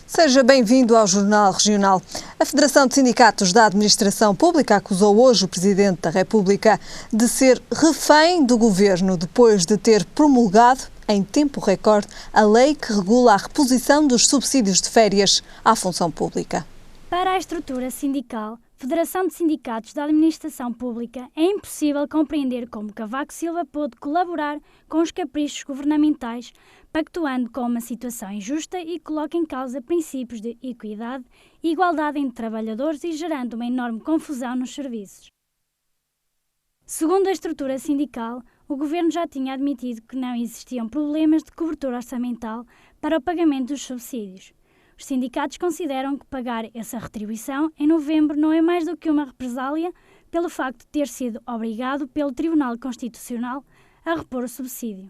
Seja bem-vindo ao Jornal Regional. A Federação de Sindicatos da Administração Pública acusou hoje o Presidente da República de ser refém do Governo depois de ter promulgado, em tempo recorde, a lei que regula a reposição dos subsídios de férias à função pública. Para a estrutura sindical, Federação de Sindicatos da Administração Pública, é impossível compreender como Cavaco Silva pôde colaborar com os caprichos governamentais, pactuando com uma situação injusta e coloca em causa princípios de equidade e igualdade entre trabalhadores e gerando uma enorme confusão nos serviços. Segundo a estrutura sindical, o Governo já tinha admitido que não existiam problemas de cobertura orçamental para o pagamento dos subsídios. Os sindicatos consideram que pagar essa retribuição em novembro não é mais do que uma represália pelo facto de ter sido obrigado pelo Tribunal Constitucional a repor o subsídio.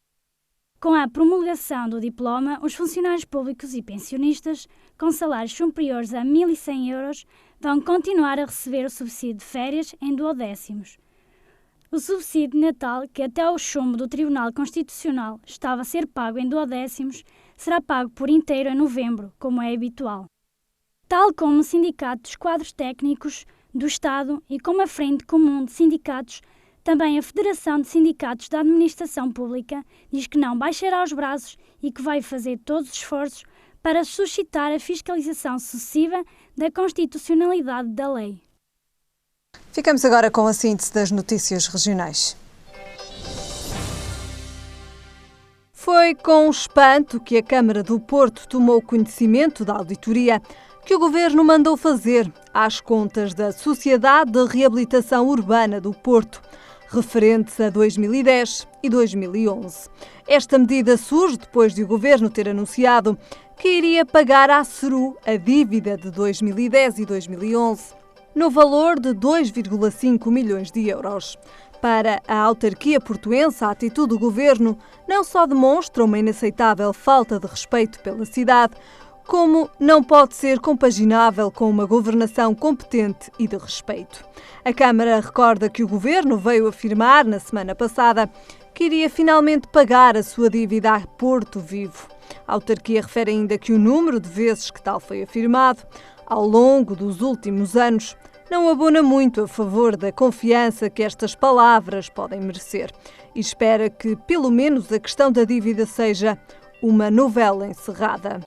Com a promulgação do diploma, os funcionários públicos e pensionistas com salários superiores a 1.100 euros vão continuar a receber o subsídio de férias em duodécimos. O subsídio de Natal, que até o chumbo do Tribunal Constitucional estava a ser pago em duodécimos, será pago por inteiro em novembro, como é habitual. Tal como o Sindicato dos Quadros Técnicos do Estado e como a Frente Comum de Sindicatos, também a Federação de Sindicatos da Administração Pública diz que não baixará os braços e que vai fazer todos os esforços para suscitar a fiscalização sucessiva da constitucionalidade da lei. Ficamos agora com a síntese das notícias regionais. Foi com espanto que a Câmara do Porto tomou conhecimento da auditoria que o Governo mandou fazer às contas da Sociedade de Reabilitação Urbana do Porto, referentes a 2010 e 2011. Esta medida surge depois de o Governo ter anunciado que iria pagar à CERU a dívida de 2010 e 2011, no valor de 2,5 milhões de euros. Para a autarquia portuense, a atitude do Governo não só demonstra uma inaceitável falta de respeito pela cidade, como não pode ser compaginável com uma governação competente e de respeito. A Câmara recorda que o Governo veio afirmar na semana passada que iria finalmente pagar a sua dívida a Porto Vivo. A autarquia refere ainda que o número de vezes que tal foi afirmado ao longo dos últimos anos não abona muito a favor da confiança que estas palavras podem merecer e espera que, pelo menos, a questão da dívida seja uma novela encerrada.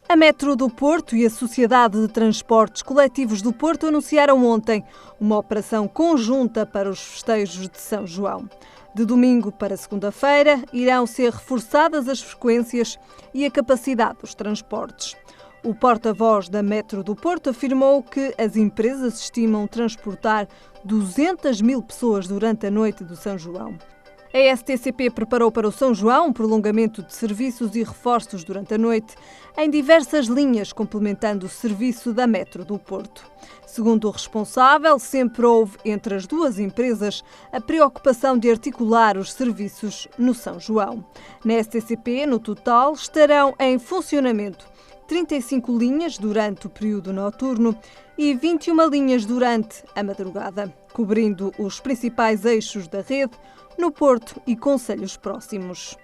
A Metro do Porto e a Sociedade de Transportes Coletivos do Porto anunciaram ontem uma operação conjunta para os festejos de São João. De domingo para segunda-feira, irão ser reforçadas as frequências e a capacidade dos transportes. O porta-voz da Metro do Porto afirmou que as empresas estimam transportar 200 mil pessoas durante a noite do São João. A STCP preparou para o São João um prolongamento de serviços e reforços durante a noite em diversas linhas, complementando o serviço da Metro do Porto. Segundo o responsável, sempre houve entre as duas empresas a preocupação de articular os serviços no São João. Na STCP, no total, estarão em funcionamento 35 linhas durante o período noturno e 21 linhas durante a madrugada, cobrindo os principais eixos da rede no Porto e concelhos próximos.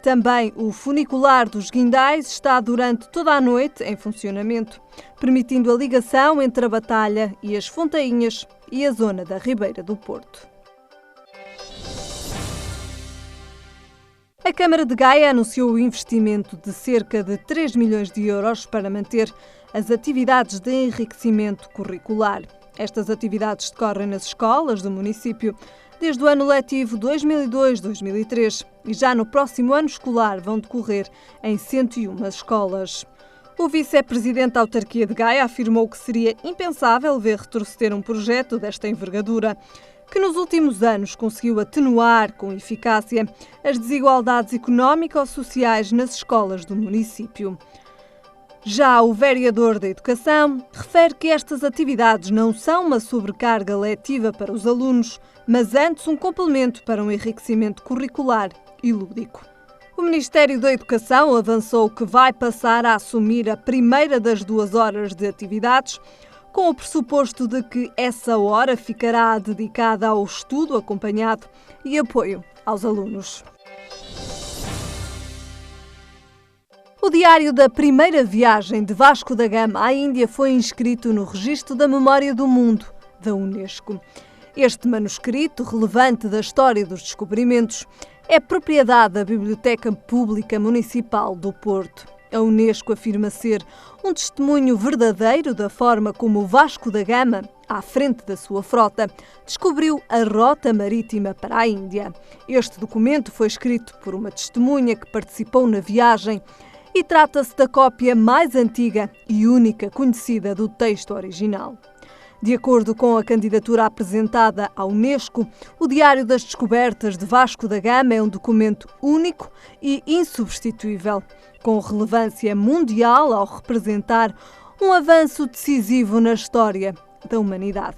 Também o funicular dos Guindais está durante toda a noite em funcionamento, permitindo a ligação entre a Batalha e as Fontainhas e a zona da Ribeira do Porto. A Câmara de Gaia anunciou o investimento de cerca de 3 milhões de euros para manter as atividades de enriquecimento curricular. Estas atividades decorrem nas escolas do município desde o ano letivo 2002-2003 e já no próximo ano escolar vão decorrer em 101 escolas. O vice-presidente da autarquia de Gaia afirmou que seria impensável ver retroceder um projeto desta envergadura, que nos últimos anos conseguiu atenuar com eficácia as desigualdades económico-sociais nas escolas do município. Já o vereador da Educação refere que estas atividades não são uma sobrecarga letiva para os alunos, mas antes um complemento para um enriquecimento curricular e lúdico. O Ministério da Educação avançou que vai passar a assumir a primeira das 2 horas de atividades, com o pressuposto de que essa hora ficará dedicada ao estudo acompanhado e apoio aos alunos. O diário da primeira viagem de Vasco da Gama à Índia foi inscrito no Registro da Memória do Mundo, da Unesco. Este manuscrito, relevante da história dos descobrimentos, é propriedade da Biblioteca Pública Municipal do Porto. A Unesco afirma ser um testemunho verdadeiro da forma como o Vasco da Gama, à frente da sua frota, descobriu a rota marítima para a Índia. Este documento foi escrito por uma testemunha que participou na viagem e trata-se da cópia mais antiga e única conhecida do texto original. De acordo com a candidatura apresentada à Unesco, o Diário das Descobertas de Vasco da Gama é um documento único e insubstituível, com relevância mundial ao representar um avanço decisivo na história da humanidade.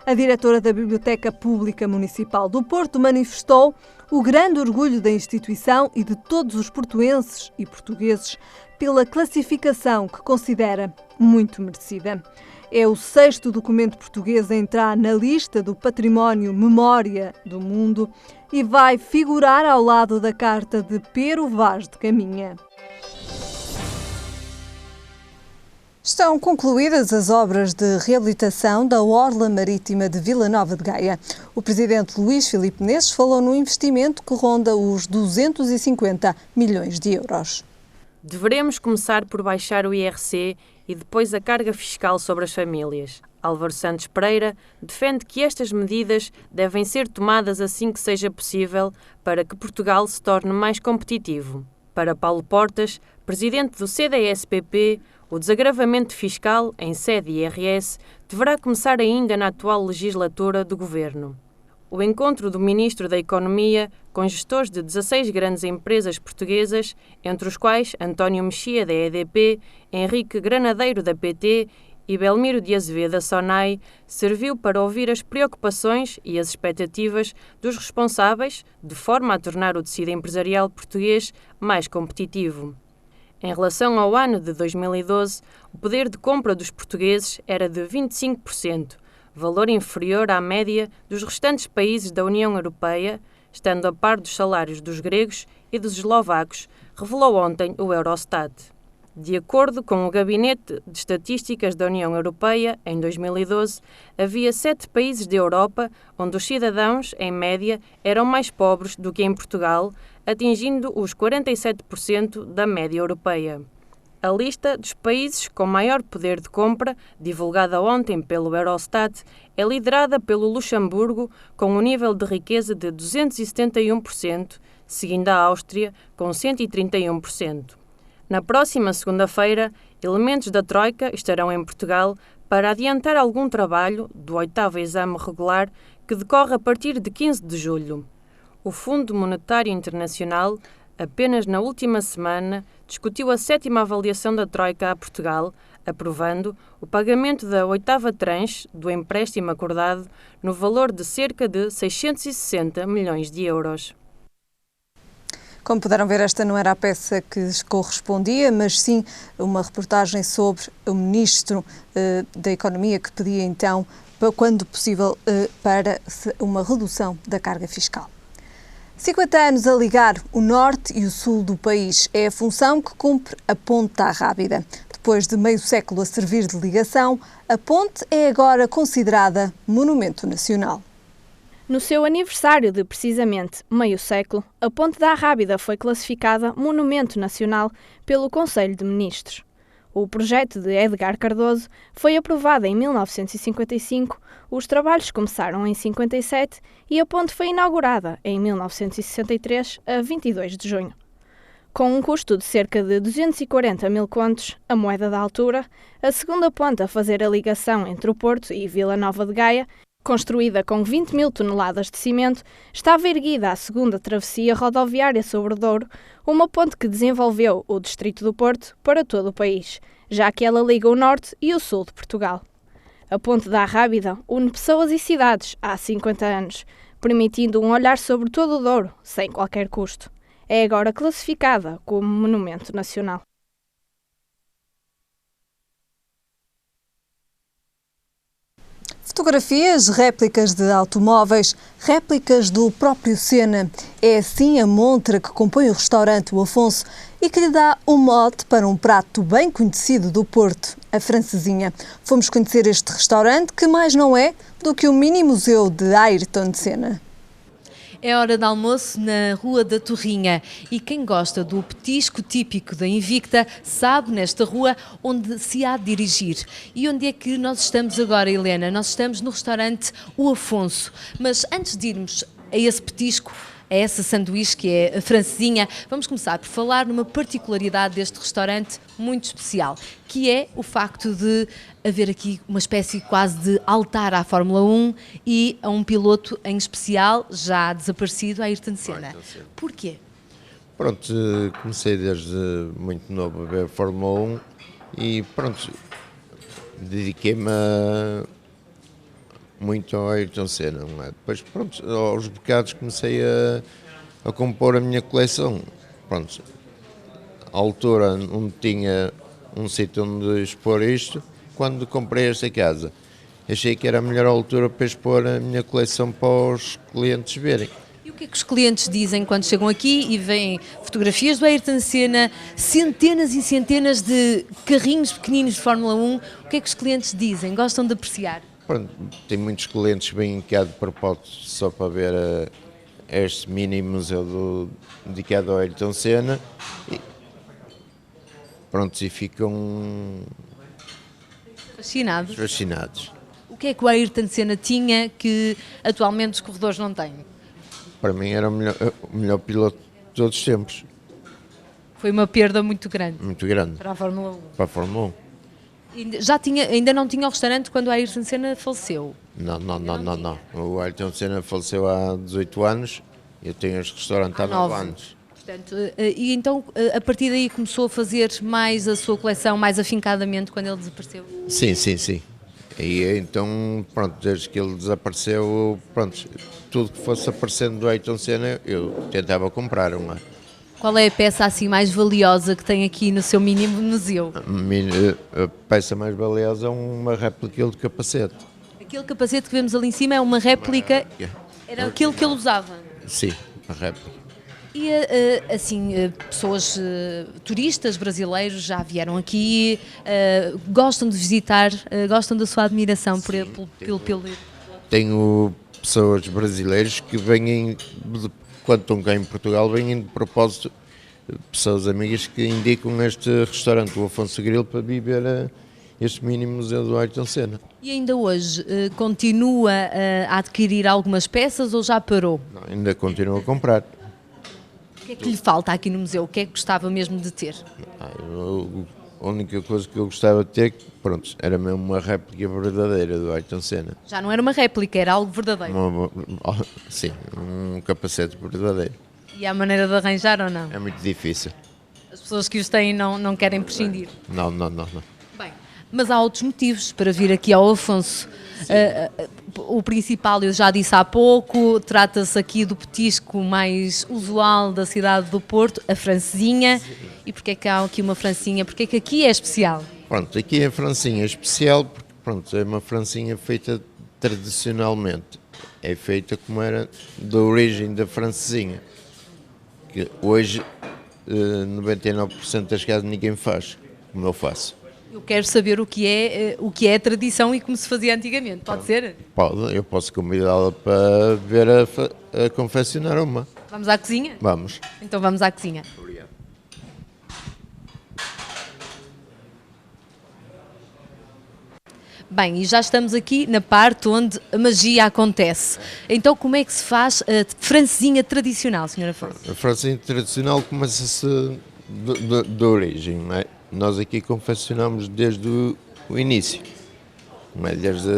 A diretora da Biblioteca Pública Municipal do Porto manifestou o grande orgulho da instituição e de todos os portuenses e portugueses pela classificação que considera muito merecida. É o 6º documento português a entrar na lista do Património Memória do Mundo e vai figurar ao lado da Carta de Pero Vaz de Caminha. Estão concluídas as obras de reabilitação da orla marítima de Vila Nova de Gaia. O presidente Luís Filipe Menezes falou num investimento que ronda os 250 milhões de euros. Deveremos começar por baixar o IRC e depois a carga fiscal sobre as famílias. Álvaro Santos Pereira defende que estas medidas devem ser tomadas assim que seja possível para que Portugal se torne mais competitivo. Para Paulo Portas, presidente do CDS-PP, o desagravamento fiscal em sede IRS deverá começar ainda na atual legislatura do Governo. O encontro do Ministro da Economia com gestores de 16 grandes empresas portuguesas, entre os quais António Mexia, da EDP, Henrique Granadeiro, da PT e Belmiro de Azevedo, da SONAI, serviu para ouvir as preocupações e as expectativas dos responsáveis, de forma a tornar o tecido empresarial português mais competitivo. Em relação ao ano de 2012, o poder de compra dos portugueses era de 25%, valor inferior à média dos restantes países da União Europeia, estando a par dos salários dos gregos e dos eslovacos, revelou ontem o Eurostat. De acordo com o Gabinete de Estatísticas da União Europeia, em 2012, havia 7 países da Europa onde os cidadãos, em média, eram mais pobres do que em Portugal, atingindo os 47% da média europeia. A lista dos países com maior poder de compra, divulgada ontem pelo Eurostat, é liderada pelo Luxemburgo, com um nível de riqueza de 271%, seguindo a Áustria, com 131%. Na próxima segunda-feira, elementos da Troika estarão em Portugal para adiantar algum trabalho do 8º exame regular que decorre a partir de 15 de julho. O Fundo Monetário Internacional, apenas na última semana, discutiu a 7ª avaliação da Troika a Portugal, aprovando o pagamento da 8ª tranche do empréstimo acordado no valor de cerca de 660 milhões de euros. Como puderam ver, esta não era a peça que correspondia, mas sim uma reportagem sobre o Ministro da Economia que pedia então, quando possível, para uma redução da carga fiscal. 50 anos a ligar o norte e o sul do país é a função que cumpre a Ponte da Rábida. Depois de meio século a servir de ligação, a ponte é agora considerada monumento nacional. No seu aniversário de precisamente meio século, a Ponte da Rábida foi classificada Monumento Nacional pelo Conselho de Ministros. O projeto de Edgar Cardoso foi aprovado em 1955, os trabalhos começaram em 57 e a ponte foi inaugurada em 1963, a 22 de junho. Com um custo de cerca de 240 mil contos, a moeda da altura, a segunda ponte a fazer a ligação entre o Porto e Vila Nova de Gaia, construída com 20 mil toneladas de cimento, estava erguida a segunda travessia rodoviária sobre o Douro, uma ponte que desenvolveu o distrito do Porto para todo o país, já que ela liga o norte e o sul de Portugal. A Ponte da Rábida une pessoas e cidades há 50 anos, permitindo um olhar sobre todo o Douro, sem qualquer custo. É agora classificada como Monumento Nacional. Fotografias, réplicas de automóveis, réplicas do próprio Senna. É assim a montra que compõe o restaurante O Afonso e que lhe dá o mote para um prato bem conhecido do Porto, a Francesinha. Fomos conhecer este restaurante que mais não é do que o mini museu de Ayrton Senna. É hora de almoço na Rua da Torrinha e quem gosta do petisco típico da Invicta sabe nesta rua onde se há de dirigir. E onde é que nós estamos agora, Helena? Nós estamos no restaurante O Afonso, mas antes de irmos a esse petisco, a essa sanduíche que é a Francesinha, vamos começar por falar numa particularidade deste restaurante muito especial, que é o facto de haver aqui uma espécie quase de altar à Fórmula 1 e a um piloto em especial, já desaparecido, Ayrton Senna. Porquê? Pronto, comecei desde muito novo a ver a Fórmula 1 e pronto, dediquei-me muito ao Ayrton Senna, não é? Depois, pronto, aos bocados comecei a compor a minha coleção. Pronto, à altura onde tinha um sítio onde expor isto, quando comprei esta casa, achei que era a melhor altura para expor a minha coleção para os clientes verem. E o que é que os clientes dizem quando chegam aqui e veem fotografias do Ayrton Senna, centenas e centenas de carrinhos pequeninos de Fórmula 1, o que é que os clientes dizem? Gostam de apreciar? Pronto, tem muitos clientes que vêm cá de propósito só para ver este mini museu dedicado ao Ayrton Senna e, pronto, e ficam fascinados. O que é que o Ayrton Senna tinha que atualmente os corredores não têm? Para mim era o melhor piloto de todos os tempos. Foi uma perda muito grande. Muito grande. Para a Fórmula 1. Para a Fórmula 1. Ainda não tinha o restaurante quando o Ayrton Senna faleceu? Não. O Ayrton Senna faleceu há 18 anos e eu tenho este restaurante há 9 anos. Portanto, e então, a partir daí começou a fazer mais a sua coleção, mais afincadamente, quando ele desapareceu? Sim. E então, pronto, desde que ele desapareceu, pronto, tudo que fosse aparecendo do Ayrton Senna eu tentava comprar uma. Qual é a peça assim mais valiosa que tem aqui no seu mini museu? A peça mais valiosa é uma réplica do capacete. Aquele capacete que vemos ali em cima é uma réplica, era aquilo que ele usava? Sim, uma réplica. E assim, pessoas, turistas brasileiros já vieram aqui, gostam de visitar, gostam da sua admiração pelo Tenho pessoas brasileiras que vêm, quando estão cá em Portugal, vêm de propósito, pessoas amigas que indicam este restaurante, o Afonso Grilo, para vir ver este mini museu do Ayrton Senna. E ainda hoje continua a adquirir algumas peças ou já parou? Não, ainda continuo a comprar. O que é que lhe falta aqui no museu? O que é que gostava mesmo de ter? A única coisa que eu gostava de ter, pronto, era mesmo uma réplica verdadeira do Ayrton Senna. Já não era uma réplica, era algo verdadeiro. Sim, um capacete verdadeiro. E há maneira de arranjar ou não? É muito difícil. As pessoas que os têm não querem prescindir? Não. Bem, mas há outros motivos para vir aqui ao Afonso. O principal, eu já disse há pouco, trata-se aqui do petisco mais usual da cidade do Porto, a Francesinha. E porquê é que há aqui uma francinha? Porquê é que aqui é especial? Pronto, aqui a francinha é especial porque, pronto, é uma francinha feita tradicionalmente. É feita como era da origem da francesinha. Que hoje 99% das casas ninguém faz, como eu faço. Eu quero saber o que é a tradição e como se fazia antigamente, pode ser? Pode, eu posso convidá-la para ver a confeccionar uma. Vamos à cozinha? Vamos. Então vamos à cozinha. Obrigado. Bem, e já estamos aqui na parte onde a magia acontece. Então como é que se faz a francesinha tradicional, Sra. Afonso? A francesinha tradicional começa-se da origem, não é? Nós aqui confeccionamos desde o início, não é? Desde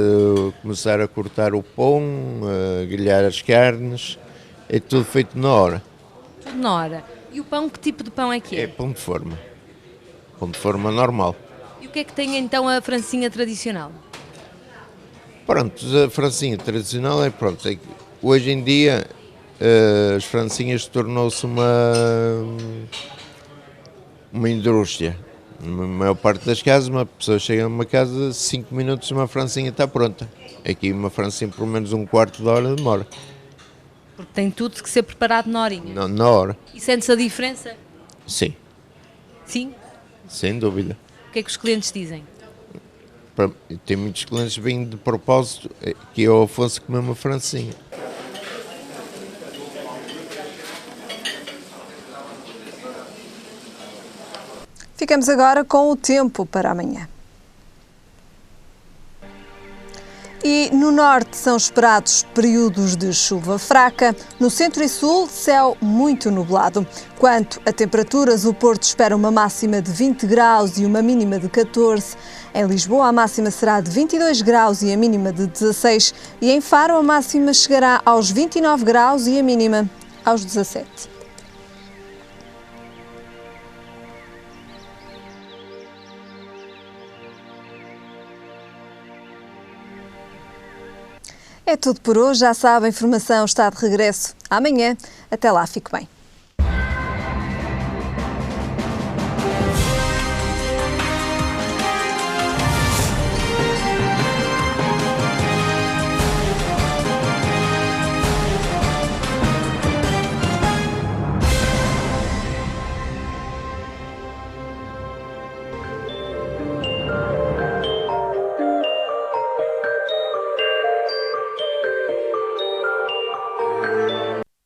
começar a cortar o pão, a grelhar as carnes, é tudo feito na hora. Tudo na hora. E o pão, que tipo de pão é que é? É pão de forma normal. E o que é que tem então a francesinha tradicional? Pronto, a francesinha tradicional é pronto, é que hoje em dia as francesinhas tornou-se uma indústria. Na maior parte das casas, uma pessoa chega a uma casa, 5 minutos uma francesinha está pronta. Aqui uma francesinha por menos um quarto de hora demora. Porque tem tudo que ser preparado na horinha. Na hora. E sente-se a diferença? Sim, Sim? sem dúvida. O que é que os clientes dizem? Tem muitos clientes que vêm de propósito, que é o Afonso comer uma francesinha. Ficamos agora com o tempo para amanhã. E no norte são esperados períodos de chuva fraca. No centro e sul, céu muito nublado. Quanto a temperaturas, o Porto espera uma máxima de 20 graus e uma mínima de 14. Em Lisboa, a máxima será de 22 graus e a mínima de 16. E em Faro, a máxima chegará aos 29 graus e a mínima aos 17. É tudo por hoje. Já sabe, a informação está de regresso amanhã. Até lá, fique bem.